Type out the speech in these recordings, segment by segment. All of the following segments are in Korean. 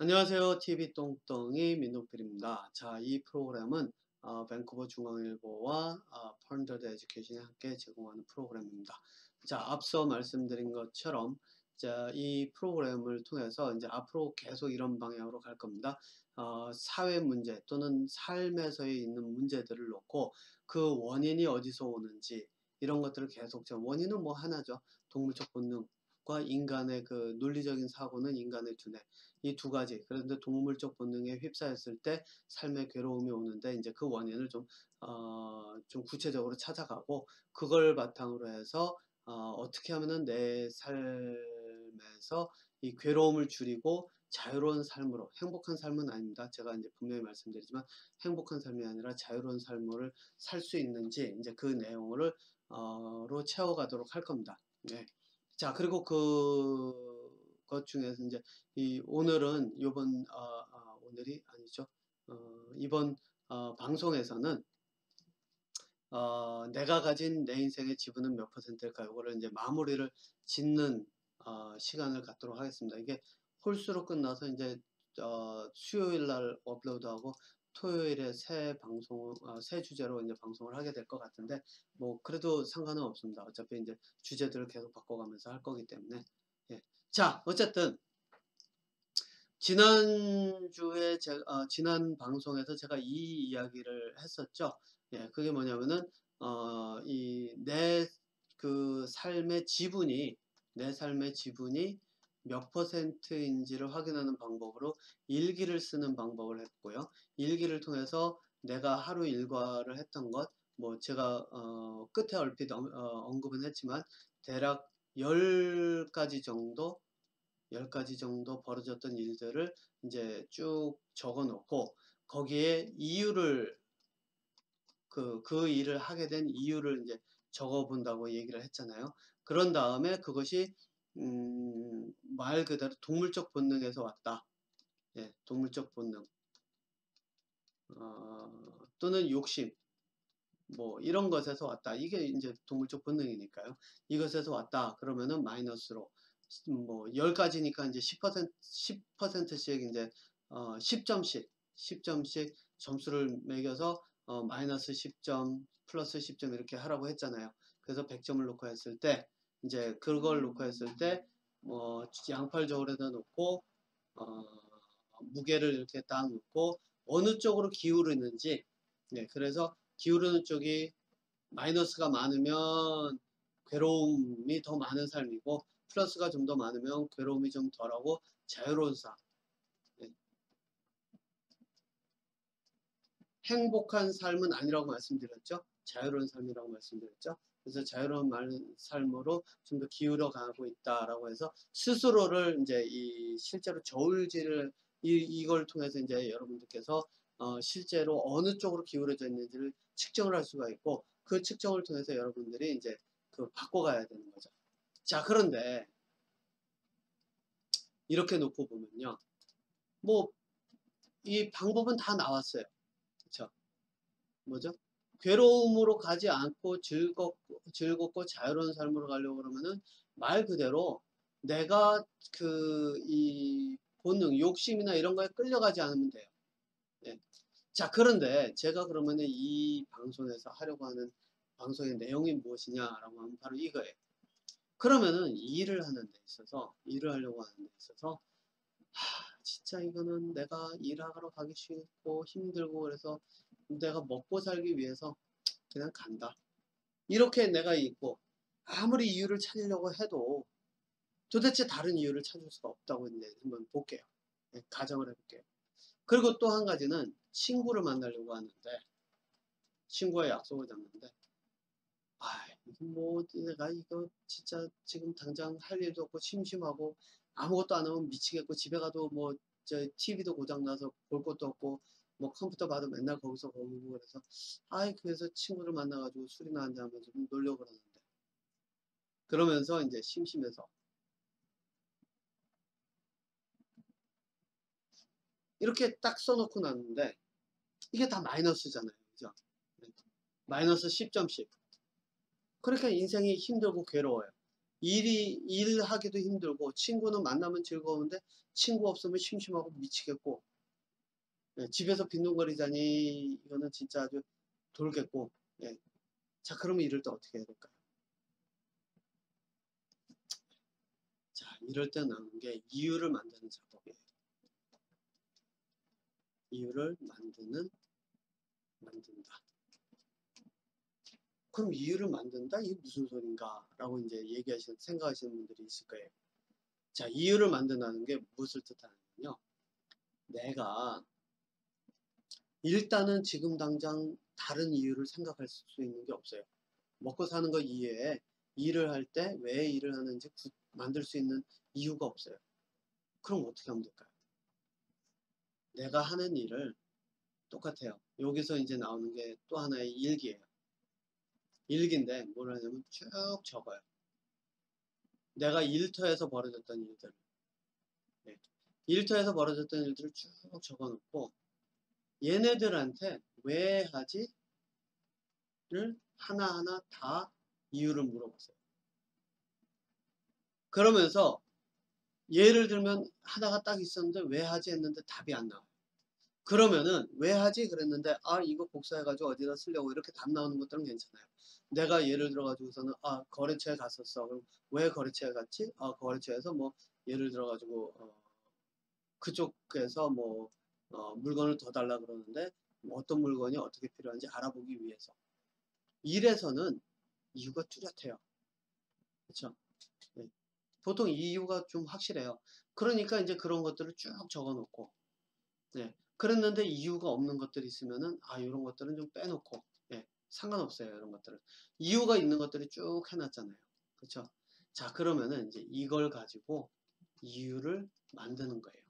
안녕하세요. TV 똥똥이 민노필입니다. 자, 이 프로그램은 밴쿠버 중앙일보와 펀더드 에듀케이션이 함께 제공하는 프로그램입니다. 자, 앞서 말씀드린 것처럼 이 프로그램을 통해서 이제 앞으로 계속 이런 방향으로 갈 겁니다. 사회 문제 또는 삶에서의 있는 문제들을 놓고 그 원인이 어디서 오는지 이런 것들을 계속 원인은 뭐 하나죠. 동물적 본능과 인간의 그 논리적인 사고는 인간의 두뇌. 이 두 가지. 그런데 동물적 본능에 휩싸였을 때 삶의 괴로움이 오는데 이제 그 원인을 좀 구체적으로 찾아가고 그걸 바탕으로 해서 어떻게 하면은 내 삶에서 이 괴로움을 줄이고 자유로운 삶으로, 행복한 삶은 아닙니다. 제가 이제 분명히 말씀드리지만 행복한 삶이 아니라 자유로운 삶을 살 수 있는지 이제 그 내용을 로 채워가도록 할 겁니다. 네. 자, 그리고 그것 중에서 이제 오늘은 오늘이 아니죠. 이번 방송에서는 내가 가진 내 인생의 지분은 몇 퍼센트일까? 이거를 이제 마무리를 짓는 시간을 갖도록 하겠습니다. 이게 홀수로 끝나서 이제 수요일 날 업로드하고 토요일에 새 주제로 이제 방송을 하게 될 것 같은데 뭐 그래도 상관은 없습니다. 어차피 이제 주제들을 계속 바꿔가면서 할 거기 때문에. 예. 자, 어쨌든 지난 방송에서 제가 이 이야기를 했었죠. 예, 그게 뭐냐면은, 내 삶의 지분이 몇 퍼센트인지를 확인하는 방법으로 일기를 쓰는 방법을 했고요. 일기를 통해서 내가 하루 일과를 했던 것, 뭐 제가, 끝에 얼핏 언급은 했지만, 대략 10가지 정도 10가지 정도 벌어졌던 일들을 이제 쭉 적어 놓고 거기에 이유를 그 일을 하게 된 이유를 이제 적어 본다고 얘기를 했잖아요. 그런 다음에 그것이 말 그대로 동물적 본능에서 왔다. 예, 동물적 본능. 또는 욕심. 뭐 이런 것에서 왔다. 이게 이제 동물적 본능이니까요. 이것에서 왔다. 그러면은 마이너스로 뭐 10가지니까 이제 10%씩 이제 10점씩 점수를 매겨서 마이너스 10점, 플러스 10점 이렇게 하라고 했잖아요. 그래서 100점을 놓고 했을 때 이제 그걸 놓고 했을 때 양팔적으로다 놓고 무게를 이렇게 딱 놓고 어느 쪽으로 기울이는지 그래서 기울이는 쪽이 마이너스가 많으면 괴로움이 더 많은 삶이고 플러스가 좀 더 많으면 괴로움이 좀 덜하고 자유로운 삶. 네. 행복한 삶은 아니라고 말씀드렸죠. 자유로운 삶이라고 말씀드렸죠. 그래서 자유로운 삶으로 좀 더 기울어 가고 있다라고 해서 스스로를 이제 실제로 저울질을 이걸 통해서 이제 여러분들께서 실제로 어느 쪽으로 기울어져 있는지를 측정을 할 수가 있고 그 측정을 통해서 여러분들이 이제 바꿔가야 되는 거죠. 자, 그런데 이렇게 놓고 보면요. 뭐 이 방법은 다 나왔어요. 그렇죠? 뭐죠? 괴로움으로 가지 않고 즐겁고 자유로운 삶으로 가려고 그러면은 말 그대로 내가 이 본능, 욕심이나 이런 거에 끌려가지 않으면 돼요. 예. 자, 그런데 제가 그러면은 이 방송에서 하려고 하는 방송의 내용이 무엇이냐라고 하면 바로 이거예요. 그러면은 일을 하려고 하는 데 있어서 진짜 이거는 내가 일하러 가기 싫고 힘들고 그래서 내가 먹고 살기 위해서 그냥 간다. 이렇게 내가 있고 아무리 이유를 찾으려고 해도 도대체 다른 이유를 찾을 수가 없다고 이제 한번 볼게요. 네, 가정을 해볼게요. 그리고 또 한 가지는 친구를 만나려고 하는데 친구와 약속을 잡는데 내가 이거 진짜 지금 당장 할 일도 없고 심심하고 아무것도 안 하면 미치겠고 집에 가도 뭐 TV도 고장나서 볼 것도 없고 뭐 컴퓨터 봐도 맨날 거기서 보고 그래서 그래서 친구를 만나가지고 술이나 한잔하면서 좀 놀려고 그러는데 그러면서 이제 심심해서 이렇게 딱 써놓고 났는데 이게 다 마이너스잖아요. 그죠? 마이너스 10점씩. 그러니까 인생이 힘들고 괴로워요. 일하기도 힘들고, 친구는 만나면 즐거운데 친구 없으면 심심하고 미치겠고, 예, 집에서 빈둥거리자니 이거는 진짜 아주 돌겠고. 예. 자, 그러면 이럴 때 어떻게 해야 될까요? 자, 이럴 때 나오는 게 이유를 만드는 작업이에요. 이유를 만든다. 그럼 이유를 만든다? 이게 무슨 소린가? 라고 이제 생각하시는 분들이 있을 거예요. 자, 이유를 만든다는 게 무엇을 뜻하냐면요. 내가 일단은 지금 당장 다른 이유를 생각할 수 있는 게 없어요. 먹고 사는 거 이외에 일을 할 때 왜 일을 하는지 만들 수 있는 이유가 없어요. 그럼 어떻게 하면 될까요? 내가 하는 일을 똑같아요. 여기서 이제 나오는 게 또 하나의 일기예요. 일기인데 뭘 하냐면 쭉 적어요. 내가 일터에서 벌어졌던 일들. 네. 일터에서 벌어졌던 일들을 쭉 적어놓고 얘네들한테 왜 하지? 를 하나하나 다 이유를 물어보세요. 그러면서 예를 들면 하나가 딱 있었는데 왜 하지 했는데 답이 안 나와요. 그러면은 왜 하지 그랬는데 이거 복사해가지고 어디다 쓰려고 이렇게 답 나오는 것들은 괜찮아요. 내가 예를 들어가지고서는 거래처에 갔었어. 그럼 왜 거래처에 갔지? 거래처에서 뭐 예를 들어가지고 그쪽에서 뭐 물건을 더 달라 그러는데 뭐 어떤 물건이 어떻게 필요한지 알아보기 위해서. 일에서는 이유가 뚜렷해요. 그렇죠? 네. 보통 이유가 좀 확실해요. 그러니까 이제 그런 것들을 쭉 적어놓고, 네. 그랬는데 이유가 없는 것들이 있으면은 이런 것들은 좀 빼놓고, 네. 상관없어요. 이런 것들은 이유가 있는 것들이 쭉 해놨잖아요. 그렇죠? 자, 그러면은 이제 이걸 가지고 이유를 만드는 거예요.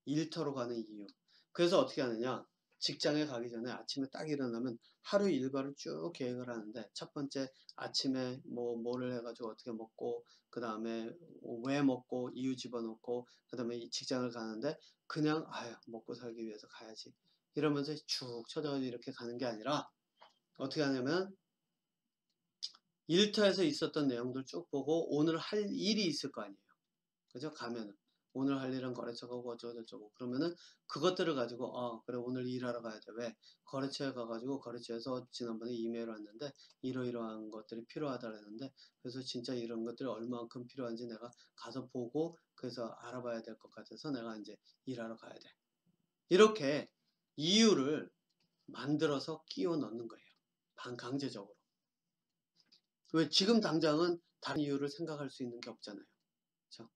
일터로 가는 이유. 그래서 어떻게 하느냐? 직장에 가기 전에 아침에 딱 일어나면 하루 일과를 쭉 계획을 하는데, 첫 번째 아침에 뭐를 해가지고 어떻게 먹고, 그 다음에 왜 먹고 이유 집어넣고, 그 다음에 직장을 가는데 그냥 먹고 살기 위해서 가야지 이러면서 쭉 쳐져가지고 이렇게 가는 게 아니라 어떻게 하냐면 일터에서 있었던 내용들 쭉 보고 오늘 할 일이 있을 거 아니에요. 그죠? 가면은 오늘 할 일은 거래처 가고 어쩌고저쩌고 그러면은 그것들을 가지고 그래 오늘 일하러 가야 돼. 왜? 거래처에 가가지고 거래처에서 지난번에 이메일 왔는데 이러이러한 것들이 필요하다 그랬는데 그래서 진짜 이런 것들이 얼마만큼 필요한지 내가 가서 보고 그래서 알아봐야 될 것 같아서 내가 이제 일하러 가야 돼. 이렇게 이유를 만들어서 끼워 넣는 거예요. 반강제적으로. 왜? 지금 당장은 다른 이유를 생각할 수 있는 게 없잖아요. 그렇죠?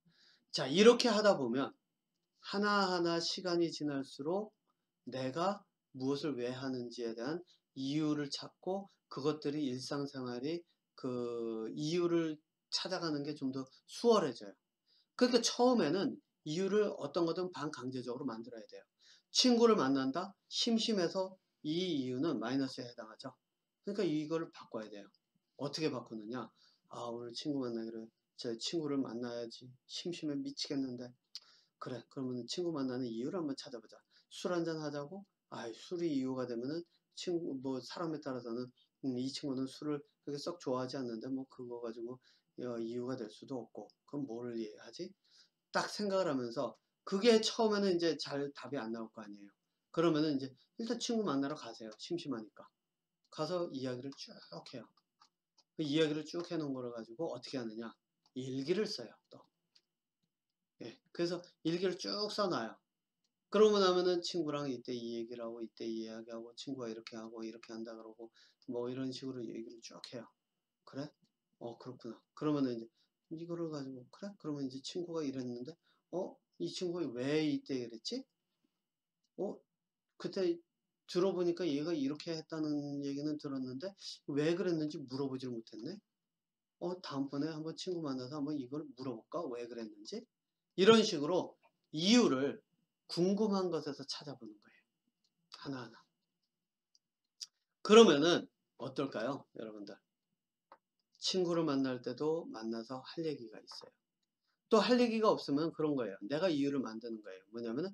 자, 이렇게 하다 보면 하나하나 시간이 지날수록 내가 무엇을 왜 하는지에 대한 이유를 찾고 그것들이 일상생활이 그 이유를 찾아가는 게 좀 더 수월해져요. 그러니까 처음에는 이유를 어떤 거든 반강제적으로 만들어야 돼요. 친구를 만난다? 심심해서 이 이유는 마이너스에 해당하죠. 그러니까 이거를 바꿔야 돼요. 어떻게 바꾸느냐? 오늘 친구 만나기로 제 친구를 만나야지. 심심해 미치겠는데. 그래, 그러면 친구 만나는 이유를 한번 찾아보자. 술 한잔 하자고? 술이 이유가 되면은 사람에 따라서는 이 친구는 술을 그렇게 썩 좋아하지 않는데 뭐 그거 가지고 이유가 될 수도 없고 그럼 뭐를 이해하지? 딱 생각을 하면서 그게 처음에는 이제 잘 답이 안 나올 거 아니에요. 그러면은 이제 일단 친구 만나러 가세요. 심심하니까. 가서 이야기를 쭉 해요. 그 이야기를 쭉 해놓은 거를 가지고 어떻게 하느냐? 일기를 써요. 또. 예, 그래서 일기를 쭉 써놔요. 그러고 나면은 친구랑 이때 이 얘기를 하고 이때 이 이야기하고 친구가 이렇게 하고 이렇게 한다 그러고 뭐 이런 식으로 얘기를 쭉 해요. 그래? 그렇구나. 그러면은 이제 이거를 가지고 그래? 그러면 이제 친구가 이랬는데 이 친구가 왜 이때 이랬지? 그때 들어보니까 얘가 이렇게 했다는 얘기는 들었는데 왜 그랬는지 물어보지를 못했네. 다음번에 한번 친구 만나서 한번 이걸 물어볼까? 왜 그랬는지? 이런 식으로 이유를 궁금한 것에서 찾아보는 거예요. 하나하나. 그러면은 어떨까요? 여러분들. 친구를 만날 때도 만나서 할 얘기가 있어요. 또 할 얘기가 없으면 그런 거예요. 내가 이유를 만드는 거예요. 뭐냐면은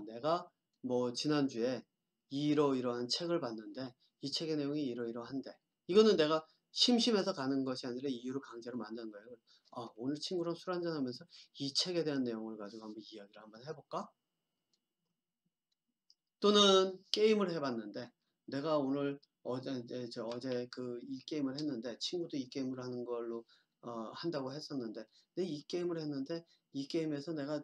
내가 뭐 지난주에 이러이러한 책을 봤는데 이 책의 내용이 이러이러한데 이거는 내가 심심해서 가는 것이 아니라 이유를 강제로 만드는 거예요. 오늘 친구랑 술 한잔하면서 이 책에 대한 내용을 가지고 한번 이야기를 한번 해볼까? 또는 게임을 해봤는데 내가 오늘 어제 이 게임을 했는데 친구도 이 게임을 하는 걸로 한다고 했었는데 근데 이 게임을 했는데 이 게임에서 내가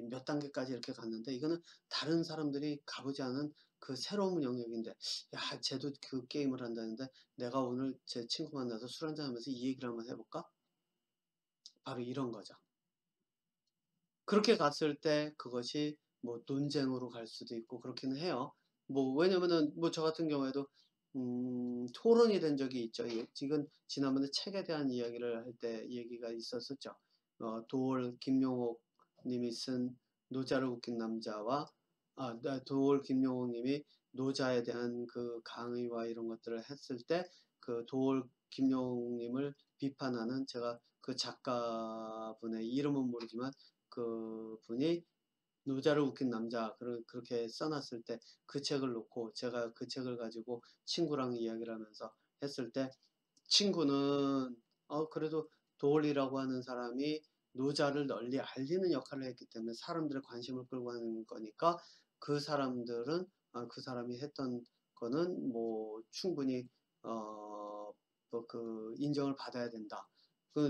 몇 단계까지 이렇게 갔는데 이거는 다른 사람들이 가보지 않은 그 새로운 영역인데 야 쟤도 그 게임을 한다는데 내가 오늘 제 친구 만나서 술 한잔 하면서 이 얘기를 한번 해볼까? 바로 이런 거죠. 그렇게 갔을 때 그것이 뭐 논쟁으로 갈 수도 있고 그렇기는 해요. 뭐 왜냐면은 뭐 저 같은 경우에도 토론이 된 적이 있죠. 지금 지난번에 책에 대한 이야기를 할 때 얘기가 있었었죠. 도올 김용옥 님이 쓴 노자를 웃긴 남자와 도올 김용옥 님이 노자에 대한 그 강의와 이런 것들을 했을 때 그 도올 김용옥 님을 비판하는 제가 그 작가분의 이름은 모르지만 그 분이 노자를 웃긴 남자 그렇게 써놨을 때 그 책을 놓고 제가 그 책을 가지고 친구랑 이야기를 하면서 했을 때 친구는 그래도 도올이라고 하는 사람이 노자를 널리 알리는 역할을 했기 때문에 사람들의 관심을 끌고 가는 거니까 그 사람들은 그 사람이 했던 거는 뭐 충분히 그 인정을 받아야 된다.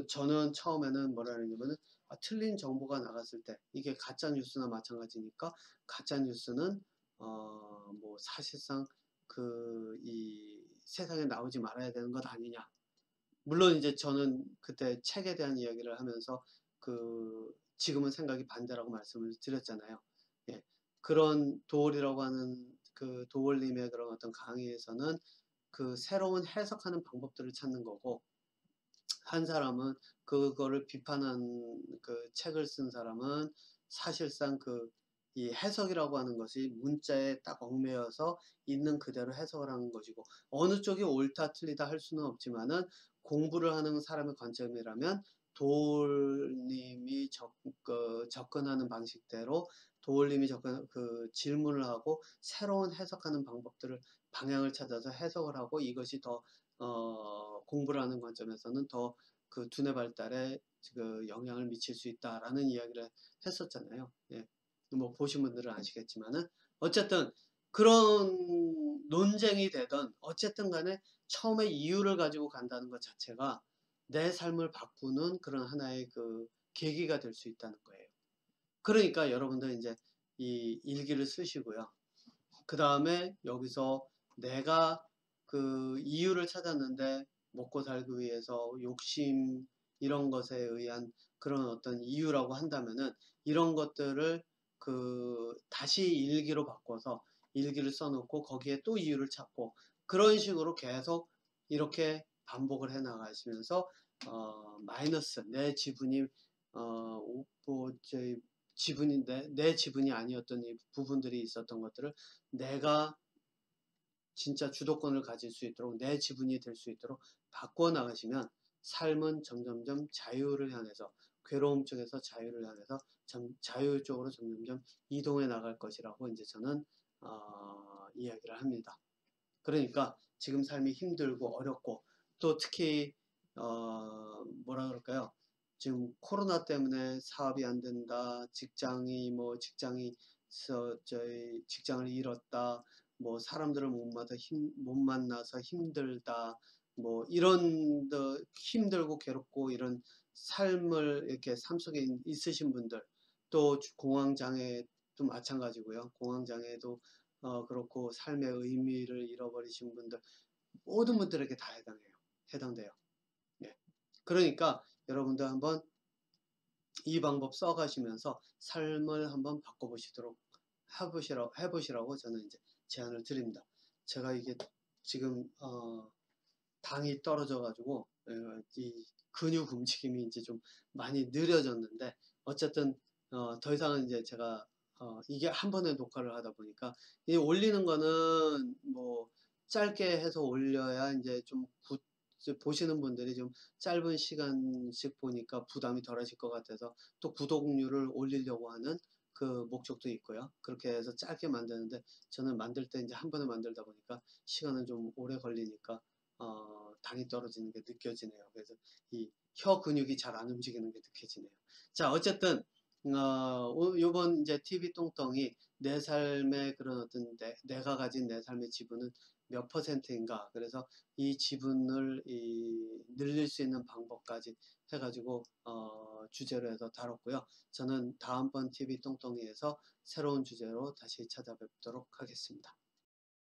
저는 처음에는 뭐라 그러냐면은 틀린 정보가 나갔을 때 이게 가짜 뉴스나 마찬가지니까 가짜 뉴스는 뭐 사실상 이 세상에 나오지 말아야 되는 것 아니냐. 물론 이제 저는 그때 책에 대한 이야기를 하면서 지금은 생각이 반대라고 말씀을 드렸잖아요. 예. 그런 도올이라고 하는 그 도올님의 그런 어떤 강의에서는 그 새로운 해석하는 방법들을 찾는 거고 한 사람은 그거를 비판한 그 책을 쓴 사람은 사실상 이 해석이라고 하는 것이 문자에 딱 얽매여서 있는 그대로 해석을 하는 것이고 어느 쪽이 옳다 틀리다 할 수는 없지만은 공부를 하는 사람의 관점이라면 도올님이 접근하는 방식대로 도올님이 질문을 하고 새로운 해석하는 방법들을 방향을 찾아서 해석을 하고 이것이 더 공부를 하는 관점에서는 더 그 두뇌 발달에 그 영향을 미칠 수 있다라는 이야기를 했었잖아요. 예. 뭐 보신 분들은 아시겠지만은 어쨌든 그런 논쟁이 되던 어쨌든 간에 처음에 이유를 가지고 간다는 것 자체가 내 삶을 바꾸는 그런 하나의 그 계기가 될 수 있다는 거예요. 그러니까 여러분들 이제 이 일기를 쓰시고요. 그 다음에 여기서 내가 그 이유를 찾았는데 먹고 살기 위해서 욕심 이런 것에 의한 그런 어떤 이유라고 한다면은 이런 것들을 다시 일기로 바꿔서 일기를 써놓고 거기에 또 이유를 찾고 그런 식으로 계속 이렇게 반복을 해 나가시면서 마이너스 내 지분이 저희 지분이 내 지분이 아니었던 이 부분들이 있었던 것들을 내가 진짜 주도권을 가질 수 있도록 내 지분이 될 수 있도록 바꿔 나가시면 삶은 점점점 자유를 향해서 괴로움 쪽에서 자유를 향해서 자유 쪽으로 점점점 이동해 나갈 것이라고 이제 저는 이야기를 합니다. 그러니까 지금 삶이 힘들고 어렵고 또 특히 뭐라 그럴까요? 지금 코로나 때문에 사업이 안 된다, 저희 직장을 잃었다, 뭐 사람들을 못 만나서 힘들다, 뭐 이런 힘들고 괴롭고 이런 삶을 이렇게 삶 속에 있으신 분들, 또 공황장애도 마찬가지고요. 공황장애도 그렇고 삶의 의미를 잃어버리신 분들 모든 분들에게 다 해당돼요. 예. 그러니까 여러분들 한번 이 방법 써가시면서 삶을 한번 바꿔보시도록 해보시라고 저는 이제 제안을 드립니다. 제가 이게 지금 당이 떨어져 가지고 이 근육 움직임이 이제 좀 많이 느려졌는데 어쨌든 더 이상은 이제 제가 이게 한 번에 녹화를 하다 보니까 이 올리는 거는 뭐 짧게 해서 올려야 이제 좀 보시는 분들이 좀 짧은 시간씩 보니까 부담이 덜하실 것 같아서 또 구독률을 올리려고 하는 그 목적도 있고요. 그렇게 해서 짧게 만드는데 저는 만들 때 이제 한 번에 만들다 보니까 시간은 좀 오래 걸리니까 당이 떨어지는 게 느껴지네요. 그래서 이 혀 근육이 잘 안 움직이는 게 느껴지네요. 자, 어쨌든 요번 이제 TV 똥똥이 내 삶의 그런 어떤 내가 가진 내 삶의 지분은 몇 %인가, 그래서 이 지분을 늘릴 수 있는 방법까지 해가지고 주제로 해서 다뤘고요. 저는 다음번 TV 똥똥이에서 새로운 주제로 다시 찾아뵙도록 하겠습니다.